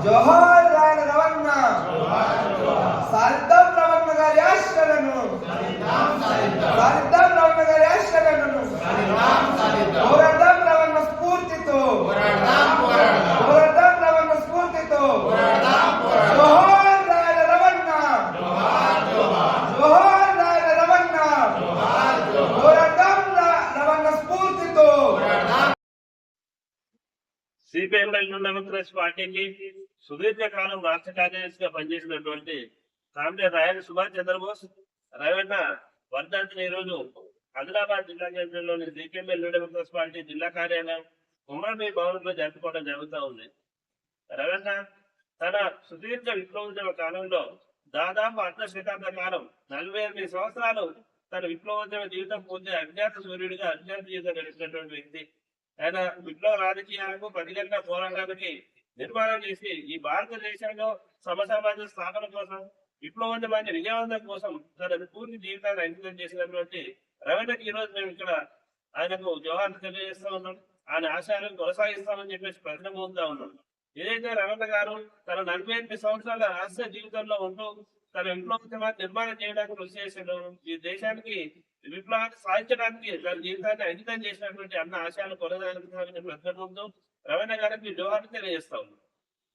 జోహార్ రాయల రవణ సాధిద్దాం రవణ గారి ఆశలను సాధిద్దాం రవణ గారి ఆశలను పోరాడదాం రవణ స్ఫూర్తితో పోరాడదాం రవణ స్ఫూర్తితో జోహార్ రాయల రవణ జోహార్ రాయల రవణ పోరాడదాం రవణ స్ఫూర్తితో సిపిఎం డెమోక్రసీ పార్టీకి సుదీర్ఘకాలం రాష్ట్ర కార్యదర్శిగా పనిచేసినటువంటి కామ్రేడ్ రాయల సుభాష్ చంద్రబోస్ రవణ వర్ధంతిని ఈరోజు ఆదిలాబాద్ జిల్లా కేంద్రంలోని సిపిఎం డెమోక్రసీ పార్టీ జిల్లా కార్యాలయం ఉమ్మడి భవనంలో జరుపుకోవడం జరుగుతూ ఉంది. రవణ తన సుదీర్ఘ విప్లవోద్యమ కాలంలో దాదాపు అర్ధ శతాబ్ద కాలం 48 సంవత్సరాలు తన విప్లవోద్యమ జీవితం పూర్తి అజ్ఞాత సూర్యుడిగా అజ్ఞాత జీవితం గడిపినటువంటి వ్యక్తి. ఆయన విప్లవ రాజకీయాలకు ప్రతిఘటన పోరాటానికి నిర్మాణం చేసి ఈ భారతదేశంలో సమసమాజ స్థాపన కోసం విప్లవోద్యమాన్ని విజయవంతం కోసం తన పూర్తి జీవితాన్ని అంకితం చేసినటువంటి రవణకి ఈ రోజు మేము ఇక్కడ ఆయనకు జోహార్ తెలియజేస్తా ఉన్నాం. ఆయన ఆశయాలను కొనసాగిస్తామని చెప్పేసి ప్రశ్న పొందుతా ఉన్నాం. ఏదైతే రవణ గారు తన 48 సంవత్సరాల రాష్ట్ర జీవితంలో ఉంటూ తన విప్లవోద్యమాన్ని నిర్మాణం చేయడానికి కృషి చేసాడు. ఈ దేశానికి విప్లవాన్ని సాధించడానికి తన జీవితాన్ని అంకితం చేసినటువంటి అన్న ఆశయాలు కొనసాగించాలని ప్రశ్న పొందుతూ రవణ గారికి జోహార్ తెలియజేస్తా ఉన్నాం.